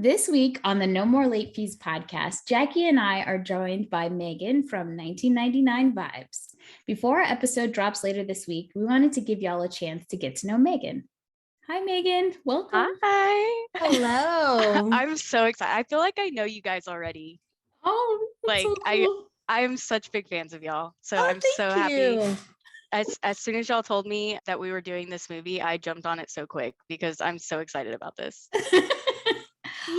This week on the No More Late Fees podcast, Jackie and I are joined by Megan from 1999 Viibes. Before our episode drops later this week, we wanted to give y'all a chance to get to know Megan. Hi, Megan. Welcome. Hi. Hello. I'm so excited. I feel like I know you guys already. Oh, that's so cool. I am such big fans of y'all. So Oh, I'm so happy. you. As soon as y'all told me that we were doing this movie, I jumped on it so quick because I'm so excited about this.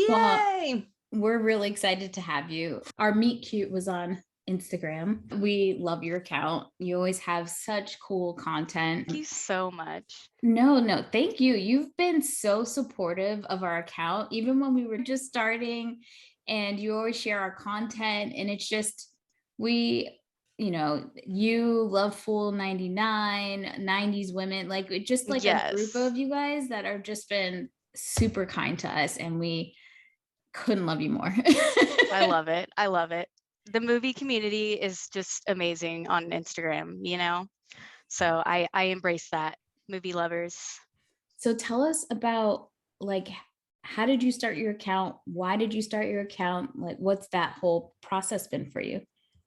Well, Yay. we're really excited to have you. Our meet cute was on Instagram. We love your account. You always have such cool content. Thank you so much. No, thank you. You've been so supportive of our account, even when we were just starting, and you always share our content. And it's just, you love full 99, 90s women, like it just like a group of you guys that are just been super kind to us, and we couldn't love you more. I love it. I love it. The movie community is just amazing on Instagram, So I embrace that. Movie lovers. So tell us about, like, how did you start your account? Why did you start your account? Like, what's that whole process been for you?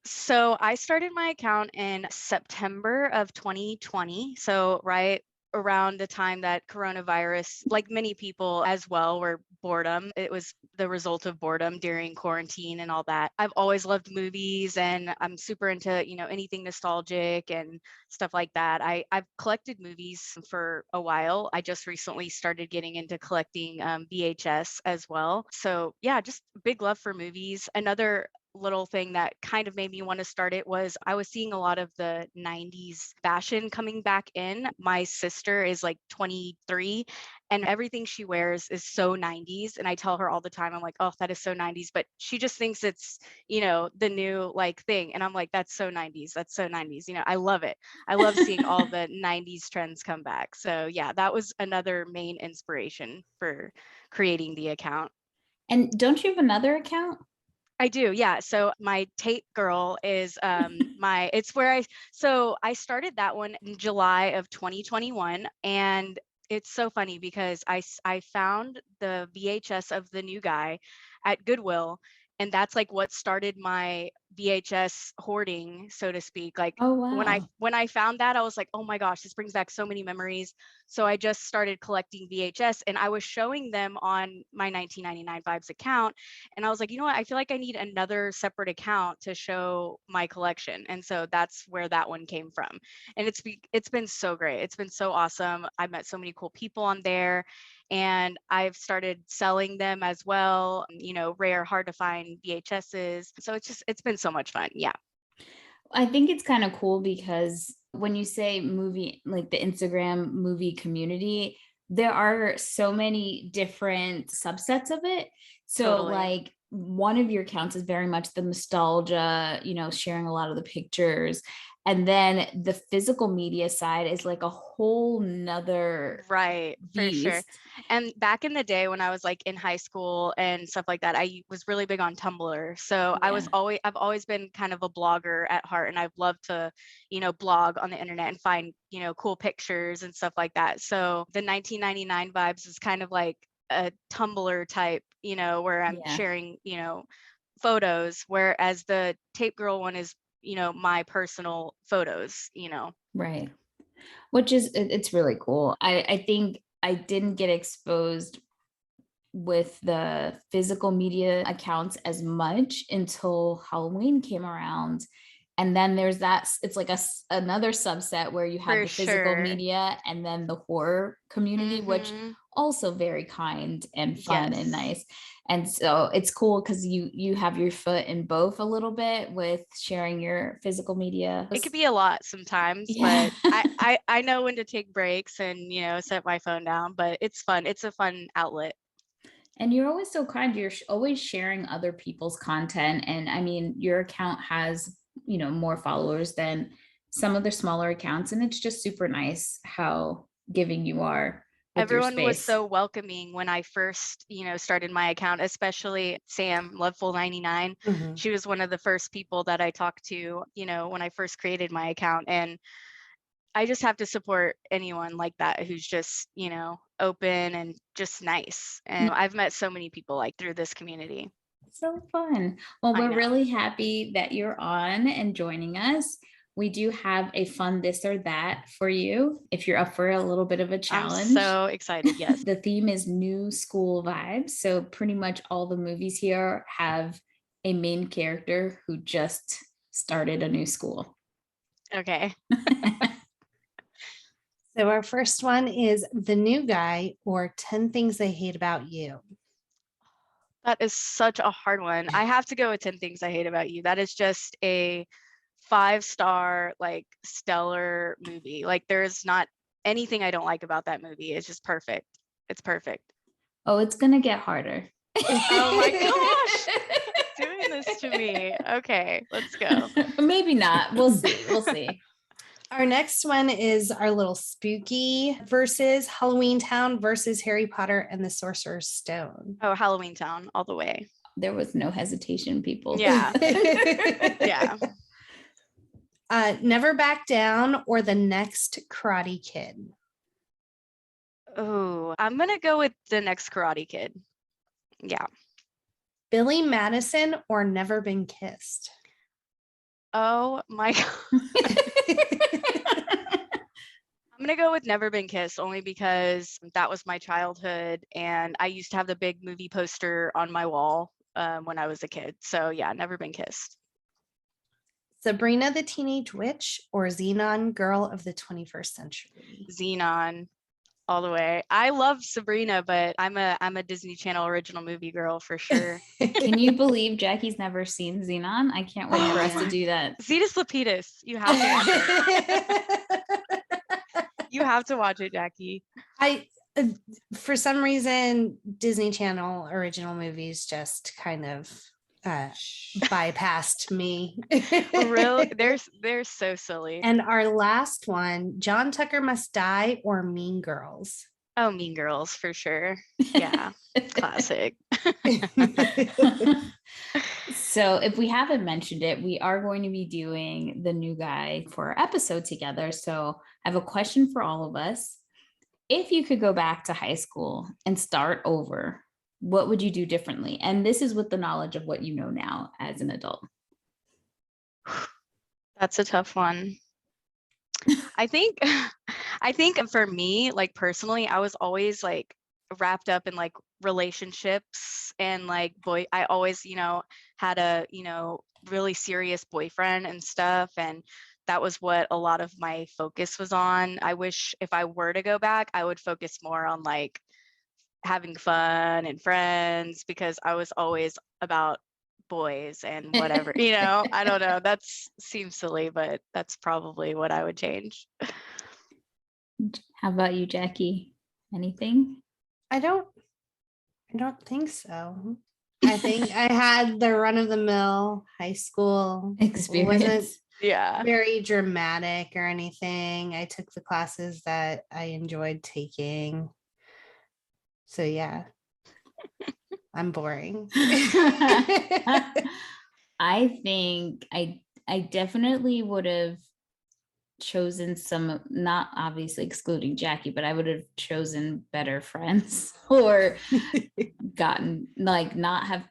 So I started my account in September of 2020. So right around the time that coronavirus, like many people as well, were boredom. It was the result of boredom during quarantine and all that. I've always loved movies, and I'm super into, anything nostalgic and stuff like that. I've collected movies for a while. I just recently started getting into collecting VHS as well. So yeah, just big love for movies. Another little thing that kind of made me want to start it was I was seeing a lot of the 90s fashion coming back in. My sister is like 23, and everything she wears is so 90s, and I tell her all the time, I'm like, oh, that is so 90s, but she just thinks it's the new like thing, and I'm like, that's so 90s, that's so 90s. I love it. I love seeing all the 90s trends come back. So yeah, that was another main inspiration for creating the account. And don't you have another account? I do, yeah. So my tape girl is I started that one in July of 2021, and it's so funny because I found the VHS of the new guy at Goodwill, and that's like what started my VHS hoarding, so to speak. Like, oh wow. when I found that, I was like, oh my gosh, this brings back so many memories. So I just started collecting VHS, and I was showing them on my 1999 Viibes account, and I was like, you know what, I feel like I need another separate account to show my collection. And so that's where that one came from. And it's been so great. It's been so awesome. I met so many cool people on there, and I've started selling them as well, rare, hard to find VHSs. So it's been so much fun. Yeah. I think it's kind of cool because when you say movie, like the Instagram movie community, there are so many different subsets of it. So Totally. like one of your accounts is very much the nostalgia, sharing a lot of the pictures. And then the physical media side is like a whole nother right beast. For sure. And back in the day when I was like in high school and stuff like that, I was really big on Tumblr. So Yeah. I've always been kind of a blogger at heart, and I've loved to, blog on the internet and find, cool pictures and stuff like that. So the 1999 Viibes is kind of like a Tumblr type, where I'm sharing, photos, whereas the Tape Girl one is, my personal photos. Right. Which is, it's really cool. I think I didn't get exposed with the physical media accounts as much until Halloween came around. And then there's that, it's like another subset where you have the physical media and then the horror community, which also very kind and fun and nice. And so it's cool because you have your foot in both a little bit with sharing your physical media. It could be a lot sometimes, but I know when to take breaks and, set my phone down, but it's fun. It's a fun outlet. And you're always so kind. You're always sharing other people's content. And I mean, your account has, more followers than some of the smaller accounts. And it's just super nice how giving you are. Everyone was so welcoming when I first, started my account, especially Sam, Loveful99. She was one of the first people that I talked to, when I first created my account. And I just have to support anyone like that who's just, open and just nice. And I've met so many people like through this community. So fun. Well, I we're know. really happy that you're on and joining us. We do have a fun this or that for you if you're up for a little bit of a I'm challenge. so excited. Yes. The theme is new school vibes. So pretty much all the movies here have a main character who just started a new school. Okay. So our first one is The New Guy or 10 Things I Hate About You. That is such a hard one. I have to go with 10 Things I Hate About You. That is just a 5-star, like, stellar movie. Like, there's not anything I don't like about that movie. It's just perfect. It's perfect. Oh, it's going to get harder. Oh my gosh. Doing this to me. Okay, let's go. Maybe not. We'll see. We'll see. Our next one is our little spooky versus Halloween Town versus Harry Potter and the Sorcerer's Stone. Oh, Halloween Town all the way. There was no hesitation, people. Yeah. Yeah. Never Back Down or The Next Karate Kid. Oh, I'm going to go with The Next Karate Kid. Yeah. Billy Madison or Never Been Kissed. Oh my God. I'm going to go with Never Been Kissed only because that was my childhood and I used to have the big movie poster on my wall when I was a kid. So yeah, Never Been Kissed. Sabrina the Teenage Witch or Xenon Girl of the 21st Century. Xenon all the way. I love Sabrina, but I'm a Disney Channel original movie girl for sure. Can you believe Jackie's never seen Xenon? I can't wait for us to do that. Zetus Lapidus. You have to watch it. You have to watch it, Jackie. For some reason, Disney Channel original movies just kind of bypassed me. Really? They're so silly. And our last one, John Tucker Must Die or Mean Girls. Oh, Mean Girls for sure. Yeah, classic. So if we haven't mentioned it, we are going to be doing The New Guy for our episode together. So I have a question for all of us. If you could go back to high school and start over, what would you do differently? And this is with the knowledge of what you know now as an adult. That's a tough one. I think for me, like personally, I was always like wrapped up in like relationships and like I always, had a, really serious boyfriend and stuff. And that was what a lot of my focus was on. I wish if I were to go back, I would focus more on like having fun and friends because I was always about boys and whatever, I don't know. That seems silly, but that's probably what I would change. How about you, Jackie? Anything? I don't think so. I think I had the run-of-the-mill high school Experience. Wasn't Yeah. very dramatic or anything. I took the classes that I enjoyed taking. So yeah, I'm boring. I think I definitely would have chosen some, not obviously excluding Jackie, but I would have chosen better friends or gotten like not have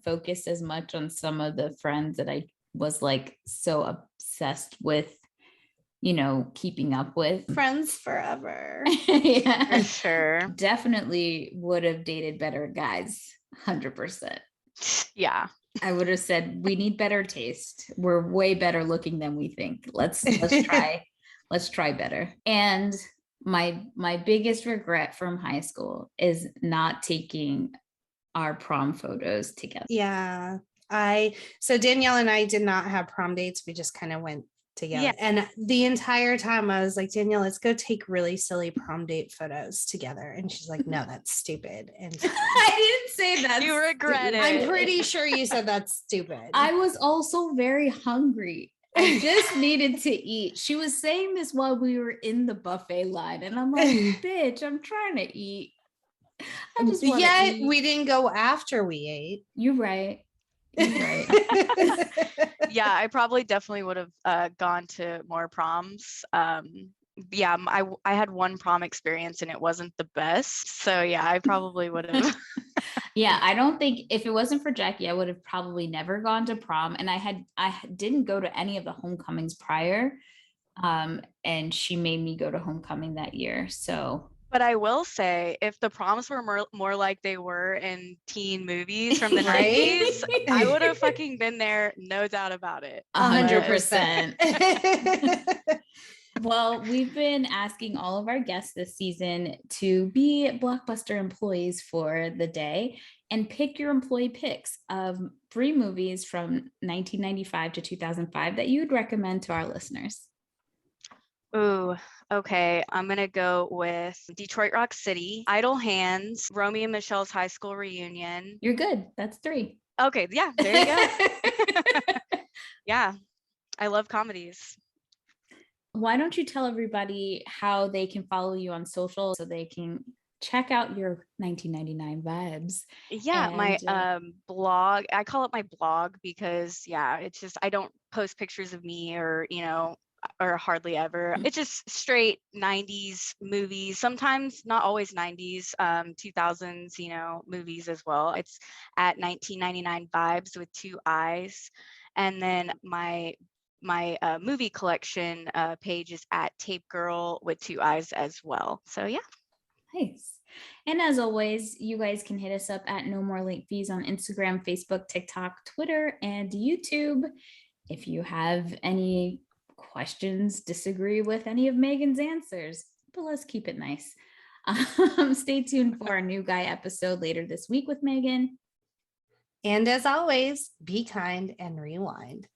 focused as much on some of the friends that I was like so obsessed with, keeping up with. Friends forever. Yeah, For sure. definitely would have dated better guys. 100%. Yeah. I would have said we need better taste. We're way better looking than we think. Let's try better. And my biggest regret from high school is not taking our prom photos together. Yeah. So Danielle and I did not have prom dates. We just kind of went together. Yeah. And the entire time I was like, Danielle, let's go take really silly prom date photos together. And she's like, no, that's stupid. And I didn't say that. You regret it. I'm pretty sure you said that's stupid. I was also very hungry. I just needed to eat. She was saying this while we were in the buffet line. And I'm like, bitch, I'm trying to eat. I just want to eat. We didn't go after we ate. You're right. Right. Yeah, I probably definitely would have gone to more proms. Yeah, I had one prom experience and it wasn't the best. So yeah, I probably would have. Yeah, I don't think if it wasn't for Jackie, I would have probably never gone to prom. And I didn't go to any of the homecomings prior. And she made me go to homecoming that year. So But I will say, if the proms were more like they were in teen movies from the Right? 90s, I would have fucking been there, no doubt about it. 100%. 100%. Well, we've been asking all of our guests this season to be Blockbuster employees for the day and pick your employee picks of 3 movies from 1995 to 2005 that you'd recommend to our listeners. Ooh, okay. I'm gonna go with Detroit Rock City, Idle Hands, Romeo and Michelle's high school reunion. You're good. That's 3. Okay, yeah, there you go. Yeah, I love comedies. Why don't you tell everybody how they can follow you on social so they can check out your 1999 vibes? Yeah, my And, blog, I call it my blog because yeah, it's just I don't post pictures of me or, or hardly ever. It's just straight 90s movies, sometimes not always 90s, 2000s, movies as well. It's at 1999 Vibes with 2 eyes. And then my movie collection page is at Tape Girl with 2 eyes as well. So yeah. Nice. And as always, you guys can hit us up at No More Late Fees on Instagram, Facebook, TikTok, Twitter, and YouTube. If you have any questions, disagree with any of Megan's answers, but let's keep it nice. Stay tuned for our new guy episode later this week with Megan. And as always, be kind and rewind.